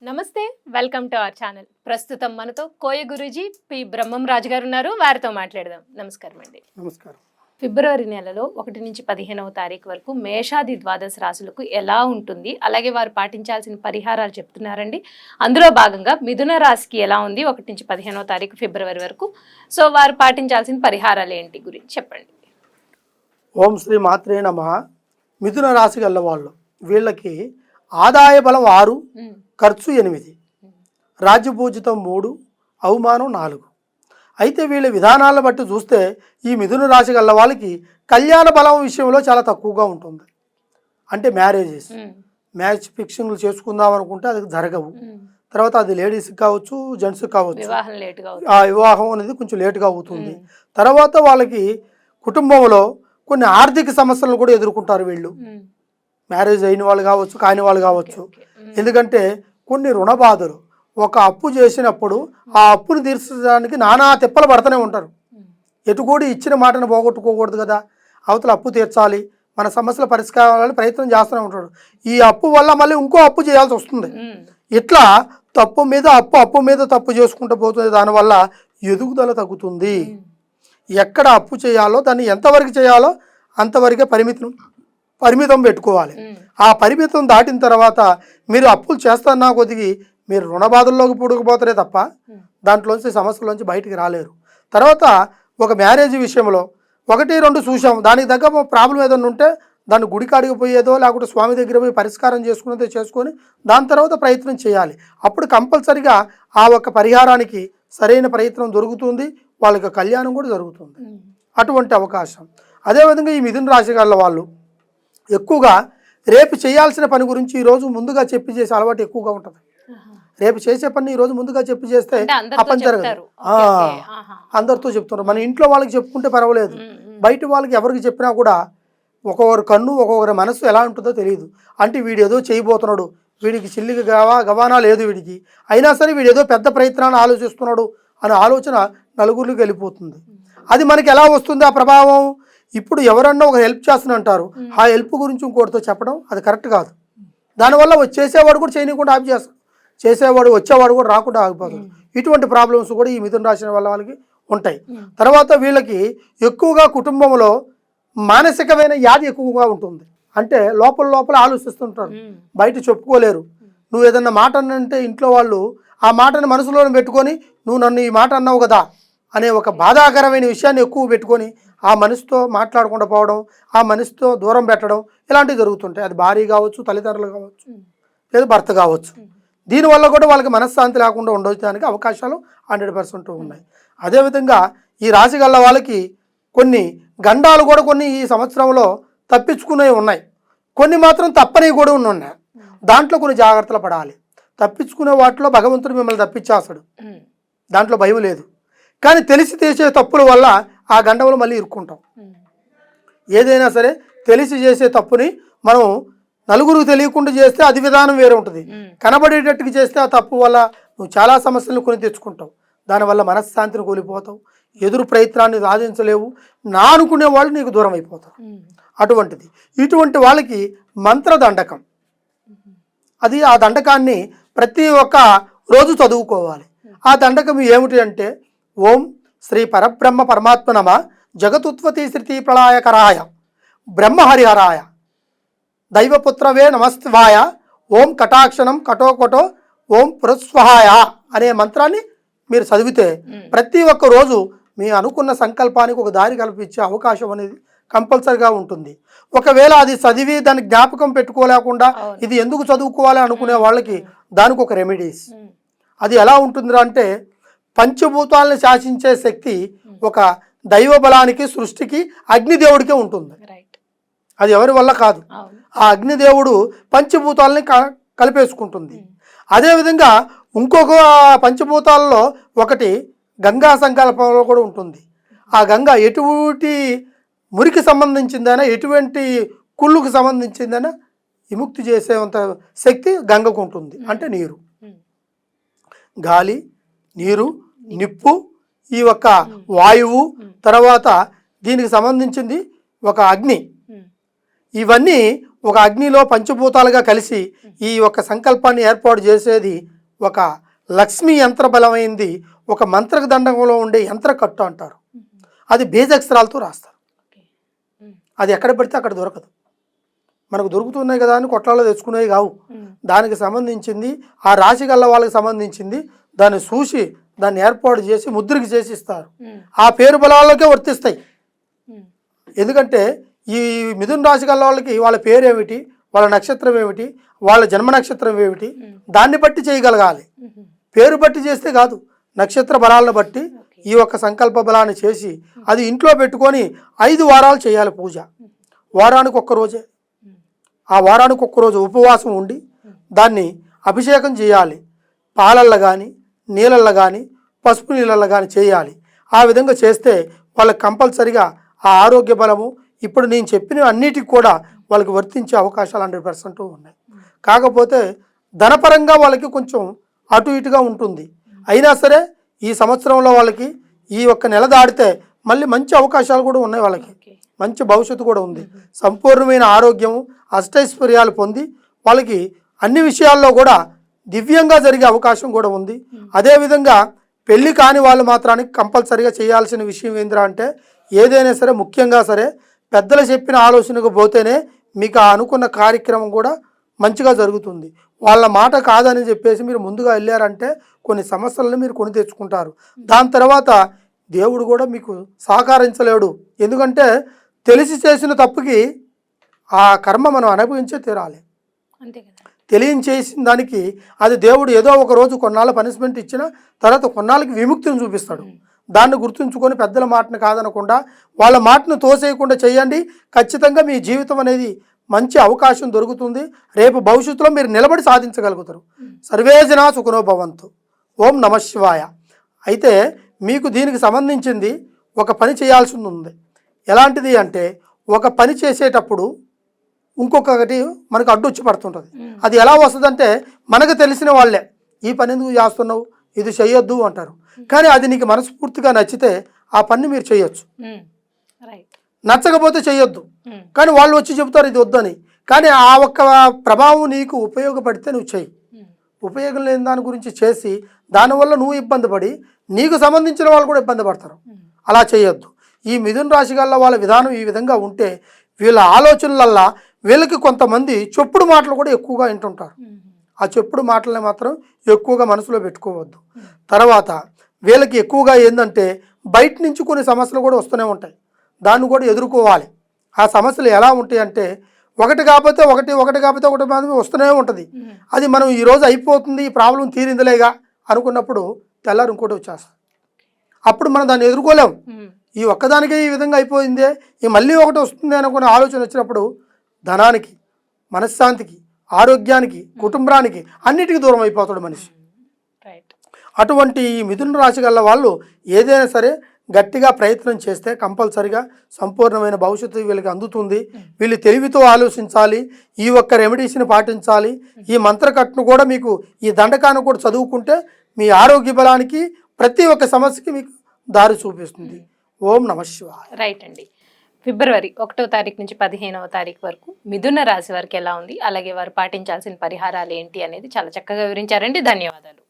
నమస్తే welcome to our channel. ప్రస్తుతం మనతో కోయ గురూజీ పి బ్రహ్మం రాజు గారు ఉన్నారు. వారితో మాట్లాడదాం. నమస్కారం అండి. నమస్కారం. ఫిబ్రవరి నెలలో 1 నుంచి 15వ తారీఖు వరకు మేషాది ద్వాదశ రాశులకు ఎలా ఉంటుంది, అలాగే వారు పాటించాల్సిన పరిహారాలు చెప్తున్నారండి. అందులో భాగంగా మిథున రాశికి ఎలా ఉంది 1 నుంచి 15వ తారీఖు ఫిబ్రవరి వరకు, సో వారు పాటించాల్సిన పరిహారాలు ఏంటి గురించి చెప్పండి. ఓం శ్రీ మాత్రే నమః. మిథున రాశి గల వాళ్ళు వీళ్ళకి ఆదాయ బలం 6, ఖర్చు 8, రాజ్యపూజితం 3, అవమానం 4. అయితే వీళ్ళ విధానాలను బట్టి చూస్తే ఈ మిథున రాశి గల వాళ్ళకి కళ్యాణ బలం విషయంలో చాలా తక్కువగా ఉంటుంది. అంటే మ్యారేజ్ ఫిక్సింగ్లు చేసుకుందాం అనుకుంటే అది జరగవు. తర్వాత అది లేడీస్కి కావచ్చు, జెంట్స్కి కావచ్చు, ఆ వివాహం అనేది కొంచెం లేటుగా అవుతుంది. తర్వాత వాళ్ళకి కుటుంబంలో కొన్ని ఆర్థిక సమస్యలను కూడా ఎదుర్కొంటారు వీళ్ళు. మ్యారేజ్ అయిన వాళ్ళు కావచ్చు, కాని వాళ్ళు కావచ్చు. ఎందుకంటే కొన్ని రుణ బాధలు, ఒక అప్పు చేసినప్పుడు ఆ అప్పును తీర్చడానికి నానా తిప్పలు పడుతూనే ఉంటారు. ఎటుకూడి ఇచ్చిన మాటను పోగొట్టుకోకూడదు కదా, అవతల అప్పు తీర్చాలి, మన సమస్యల పరిష్కారాలని ప్రయత్నం చేస్తూనే ఉంటాడు. ఈ అప్పు వల్ల మళ్ళీ ఇంకో అప్పు చేయాల్సి వస్తుంది. ఇట్లా తప్పు మీద అప్పు మీద తప్పు చేసుకుంటూ పోతుంది. దానివల్ల ఎదుగుదల తగ్గుతుంది. ఎక్కడ అప్పు చేయాలో దాన్ని ఎంతవరకు చేయాలో అంతవరకే పరిమితం పెట్టుకోవాలి. ఆ పరిమితం దాటిన తర్వాత మీరు అప్పులు చేస్తున్నా కొద్దిగా మీరు రుణ బాధల్లోకి పుడుకుపోతారే తప్ప దాంట్లోంచి సమస్యలోంచి బయటికి రాలేరు. తర్వాత ఒక మ్యారేజ్ విషయంలో 1, 2 చూసాం, దానికి తగ్గ ప్రాబ్లం ఏదైనా ఉంటే దాన్ని గుడికాడికి పోయేదో లేకపోతే స్వామి దగ్గర పోయి పరిష్కారం చేసుకునేదో చేసుకొని దాని తర్వాత ప్రయత్నం చేయాలి. అప్పుడు కంపల్సరిగా ఆ ఒక్క పరిహారానికి సరైన ప్రయత్నం దొరుకుతుంది, వాళ్ళకి కళ్యాణం కూడా జరుగుతుంది. అటువంటి అవకాశం. అదేవిధంగా ఈ మిథున రాశి గల వాళ్ళు ఎక్కువగా రేపు చేయాల్సిన పని గురించి ఈరోజు ముందుగా చెప్పి చేసే అలవాటు ఎక్కువగా ఉంటుంది. రేపు చేసే పని ఈరోజు ముందుగా చెప్పి చేస్తే ఆ పని జరగదు. అందరితో చెప్తున్నారు. మన ఇంట్లో వాళ్ళకి చెప్పుకుంటే పర్వాలేదు, బయట వాళ్ళకి ఎవరికి చెప్పినా కూడా ఒక్కొక్కరు కన్ను ఒక్కొక్కరి మనసు ఎలా ఉంటుందో తెలియదు. అంటే వీడు ఏదో చేయబోతున్నాడు, వీడికి చిల్లికి గవానా లేదు వీడికి, అయినా సరే వీడు ఏదో పెద్ద ప్రయత్నాన్ని ఆలోచిస్తున్నాడు అనే ఆలోచన నలుగురికి వెళ్ళిపోతుంది. అది మనకి ఎలా వస్తుంది ఆ ప్రభావం? ఇప్పుడు ఎవరన్నా ఒక హెల్ప్ చేస్తున్నంటారు, ఆ హెల్ప్ గురించి ఇంకోటితో చెప్పడం అది కరెక్ట్ కాదు. దానివల్ల చేసేవాడు కూడా చేయకుండా ఆపి చేస్తాడు, చేసేవాడు వచ్చేవాడు కూడా రాకుండా ఆగిపోతాడు. ఇటువంటి ప్రాబ్లమ్స్ కూడా ఈ మిథున రాశి వాళ్ళకి ఉంటాయి. తర్వాత వీళ్ళకి ఎక్కువగా కుటుంబంలో మానసికమైన వ్యాధి ఎక్కువగా ఉంటుంది. అంటే లోపల ఆలోచిస్తుంటారు, బయట చెప్పుకోలేరు. నువ్వు ఏదన్నా మాట అన్నంటే ఇంట్లో వాళ్ళు ఆ మాటను మనసులో పెట్టుకొని నువ్వు నన్ను ఈ మాట అన్నావు కదా అనే ఒక బాధాకరమైన విషయాన్ని ఎక్కువ పెట్టుకొని ఆ మనిషితో మాట్లాడకుండా పోవడం, ఆ మనిషితో దూరం పెట్టడం ఇలాంటివి జరుగుతుంటాయి. అది భార్య కావచ్చు, తల్లిదండ్రులు కావచ్చు, లేదా భర్త కావచ్చు. దీనివల్ల కూడా వాళ్ళకి మనశ్శాంతి లేకుండా ఉండడానికి అవకాశాలు 100% ఉన్నాయి. అదేవిధంగా ఈ రాశి గల వాళ్ళకి కొన్ని గండాలు కూడా కొన్ని ఈ సంవత్సరంలో తప్పించుకునేవి ఉన్నాయి, కొన్ని మాత్రం తప్పనివి కూడా ఉన్నాయి. దాంట్లో కొన్ని జాగ్రత్తలు పడాలి. తప్పించుకునే వాటిలో భగవంతుడు మిమ్మల్ని తప్పించేస్తాడు, దాంట్లో భయం లేదు. కానీ తెలిసి చేసే తప్పుల వల్ల ఆ గండంలో మళ్ళీ ఇరుక్కుంటాం. ఏదైనా సరే తెలిసి చేసే తప్పుని మనం నలుగురికి తెలియకుండా చేస్తే అది విధానం వేరే ఉంటుంది. కనబడేటట్టుగా చేస్తే ఆ తప్పు వల్ల నువ్వు చాలా సమస్యలను కొని తెచ్చుకుంటావు. దానివల్ల మనశ్శాంతిని కోల్పోతావు, ఎదురు ప్రయత్నాన్ని సాధించలేవు, నా అనుకునే వాళ్ళు నీకు దూరం అయిపోతారు. అటువంటిది ఇటువంటి వాళ్ళకి మంత్రదండకం, అది ఆ దండకాన్ని ప్రతి ఒక్క రోజు చదువుకోవాలి. ఆ దండకం ఏమిటి అంటే, ఓం శ్రీ పరబ్రహ్మ పరమాత్మ నమ జగతుత్పత్తి శ్రుతి ప్రళయకరాయ బ్రహ్మహరిహరాయ దైవపుత్రవే నమస్వాయ ఓం కటాక్షణం కటోకటో ఓం పురస్వహాయ అనే మంత్రాన్ని మీరు చదివితే ప్రతి ఒక్క రోజు మీ అనుకున్న సంకల్పానికి ఒక దారి కల్పించే అవకాశం అనేది కంపల్సరిగా ఉంటుంది. ఒకవేళ అది చదివి దాన్ని జ్ఞాపకం పెట్టుకోలేకుండా ఇది ఎందుకు చదువుకోవాలి అనుకునే వాళ్ళకి దానికి ఒక రెమెడీస్. అది ఎలా ఉంటుందిరా అంటే, పంచభూతాలను శాసించే శక్తి ఒక దైవ బలానికి, సృష్టికి, అగ్నిదేవుడికే ఉంటుంది. అది ఎవరి వల్ల కాదు. ఆ అగ్నిదేవుడు పంచభూతాలని కలిపేసుకుంటుంది. అదేవిధంగా ఇంకొక పంచభూతాలలో ఒకటి గంగా సంకల్పంలో కూడా ఉంటుంది. ఆ గంగ ఎటువంటి మురికి సంబంధించిందైనా, ఎటువంటి కుళ్ళుకు సంబంధించిందైనా విముక్తి చేసేంత శక్తి గంగకు ఉంటుంది. అంటే నీరు, గాలి, నీరు, నిప్పు, ఈ ఒక్క వాయువు, తర్వాత దీనికి సంబంధించింది ఒక అగ్ని, ఇవన్నీ ఒక అగ్నిలో పంచభూతాలుగా కలిసి ఈ యొక్క సంకల్పాన్ని ఏర్పాటు చేసేది ఒక లక్ష్మీ యంత్ర బలమైంది, ఒక మంత్రక దండంలో ఉండే యంత్ర కట్టు అంటారు. అది బీజాక్షరాలతో రాస్తారు. అది ఎక్కడ పెడితే అక్కడ దొరకదు. మనకు దొరుకుతున్నాయి కదా అని కొట్లాలో తెచ్చుకునేవి కావు. దానికి సంబంధించింది ఆ రాశి గల్ల వాళ్ళకి సంబంధించింది, దాన్ని చూసి దాన్ని ఏర్పాటు చేసి ముద్రకి చేసి ఇస్తారు. ఆ పేరు బలాలకే వర్తిస్తాయి. ఎందుకంటే ఈ మిథున రాశి గల వాళ్ళకి వాళ్ళ పేరు ఏమిటి, వాళ్ళ నక్షత్రం ఏమిటి, వాళ్ళ జన్మ నక్షత్రం ఏమిటి, దాన్ని బట్టి చేయగలగాలి. పేరు బట్టి చేస్తే కాదు, నక్షత్ర బలాలను బట్టి ఈ యొక్క సంకల్ప బలాన్ని చేసి అది ఇంట్లో పెట్టుకొని 5 వారాలు చేయాలి పూజ. వారానికి ఒక్క రోజే, ఆ వారానికి ఒక్క రోజు ఉపవాసం ఉండి దాన్ని అభిషేకం చేయాలి. పాలల్లో కానీ నీళ్ళల్లో కానీ పసుపు నీళ్ళల్లో కానీ చేయాలి. ఆ విధంగా చేస్తే వాళ్ళకి కంపల్సరిగా ఆ ఆరోగ్య బలము ఇప్పుడు నేను చెప్పిన అన్నిటికి కూడా వాళ్ళకి వర్తించే అవకాశాలు 100% ఉన్నాయి. కాకపోతే ధనపరంగా వాళ్ళకి కొంచెం అటు ఇటుగా ఉంటుంది. అయినా సరే ఈ సంవత్సరంలో వాళ్ళకి ఈ ఒక్క నెల దాడితే మళ్ళీ మంచి అవకాశాలు కూడా ఉన్నాయి. వాళ్ళకి మంచి భవిష్యత్తు కూడా ఉంది. సంపూర్ణమైన ఆరోగ్యము అష్టైశ్వర్యాలు పొంది వాళ్ళకి అన్ని విషయాల్లో కూడా దివ్యంగా జరిగే అవకాశం కూడా ఉంది. అదేవిధంగా పెళ్లి కాని వాళ్ళు మాత్రానికి కంపల్సరిగా చేయాల్సిన విషయం ఏంద్రా అంటే, ఏదైనా సరే ముఖ్యంగా సరే పెద్దలు చెప్పిన ఆలోచనకు పోతేనే మీకు ఆ అనుకున్న కార్యక్రమం కూడా మంచిగా జరుగుతుంది. వాళ్ళ మాట కాదని చెప్పేసి మీరు ముందుగా వెళ్ళారంటే కొన్ని సమస్యలను మీరు కొని తెచ్చుకుంటారు. దాని తర్వాత దేవుడు కూడా మీకు సహకరించలేడు. ఎందుకంటే తెలిసి చేసిన తప్పుకి ఆ కర్మ మనం అనుభవించే తీరాలి. అంతే కదా. తెలియచేసిన దానికి అది దేవుడు ఏదో ఒక రోజు కొన్నాళ్ళ పనిష్మెంట్ ఇచ్చిన తర్వాత కొన్నాళ్ళకి విముక్తిని చూపిస్తాడు. దాన్ని గుర్తుంచుకొని పెద్దల మాటను కాదనకుండా వాళ్ళ మాటను తోసేయకుండా చేయండి. ఖచ్చితంగా మీ జీవితం అనేది మంచి అవకాశం దొరుకుతుంది. రేపు భవిష్యత్తులో మీరు నిలబడి సాధించగలుగుతారు. సర్వే జనా సుఖనో భవంతు. ఓం నమః శివాయ. అయితే మీకు దీనికి సంబంధించింది ఒక పని చేయాల్సి ఉంది. ఎలాంటిది అంటే, ఒక పని చేసేటప్పుడు ఇంకొకటి మనకు అడ్డు వచ్చి పడుతుంటుంది. అది ఎలా వస్తుందంటే, మనకు తెలిసిన వాళ్ళే ఈ పని ఎందుకు చేస్తున్నావు, ఇది చెయ్యొద్దు అంటారు. కానీ అది నీకు మనస్ఫూర్తిగా నచ్చితే ఆ పని మీరు చేయొచ్చు. నచ్చకపోతే చెయ్యొద్దు. కానీ వాళ్ళు వచ్చి చెబుతారు ఇది వద్దని. కానీ ఆ ఒక్క ప్రభావం నీకు ఉపయోగపడితే నువ్వు చెయ్యి. ఉపయోగం లేని దాని గురించి చేసి దానివల్ల నువ్వు ఇబ్బంది పడి నీకు సంబంధించిన వాళ్ళు కూడా ఇబ్బంది పడతారు. అలా చేయొద్దు. ఈ మిథున రాశి గల్ల వాళ్ళ విధానం ఈ విధంగా ఉంటే వీళ్ళ ఆలోచనలల్లా వీళ్ళకి కొంతమంది చెప్పుడు మాటలు కూడా ఎక్కువగా వింటుంటారు. ఆ చెప్పుడు మాటలని మాత్రం ఎక్కువగా మనసులో పెట్టుకోవద్దు. తర్వాత వీళ్ళకి ఎక్కువగా ఏంటంటే బయట నుంచి కొన్ని సమస్యలు కూడా వస్తూనే ఉంటాయి. దాన్ని కూడా ఎదుర్కోవాలి. ఆ సమస్యలు ఎలా ఉంటాయి అంటే, ఒకటి కాకపోతే ఒకటి మాత్రమే వస్తూనే ఉంటుంది. అది మనం ఈరోజు అయిపోతుంది, ఈ ప్రాబ్లం తీరిందిలేగా అనుకున్నప్పుడు తెల్లారి ఇంకోటి వచ్చేస్తుంది. అప్పుడు మనం దాన్ని ఎదుర్కోలేము. ఈ ఒక్కదానికే ఈ విధంగా అయిపోయిందే, ఈ మళ్ళీ ఒకటి వస్తుంది అనుకునే ఆలోచన వచ్చినప్పుడు ధనానికి, మనశ్శాంతికి, ఆరోగ్యానికి, కుటుంబానికి అన్నిటికీ దూరం అయిపోతాడు మనిషి. అటువంటి ఈ మిథున రాశి గల వాళ్ళు ఏదైనా సరే గట్టిగా ప్రయత్నం చేస్తే కంపల్సరిగా సంపూర్ణమైన భవిష్యత్తు వీళ్ళకి అందుతుంది. వీళ్ళు తెలివితో ఆలోచించాలి. ఈ ఒక్క రెమెడీస్ని పాటించాలి. ఈ మంత్రకట్టును కూడా మీకు ఈ దండకాన్ని కూడా చదువుకుంటే మీ ఆరోగ్య బలానికి ప్రతి ఒక్క సమస్యకి మీకు దారి చూపిస్తుంది. ఓం నమః శివాయ. రైట్ అండి. ఫిబ్రవరి 1వ తారీఖు నుంచి 15వ తారీఖు వరకు మిథున రాశి వారికి ఎలా ఉంది, అలాగే వారు పాటించాల్సిన పరిహారాలు ఏంటి అనేది చాలా చక్కగా వివరించారండి. ధన్యవాదాలు.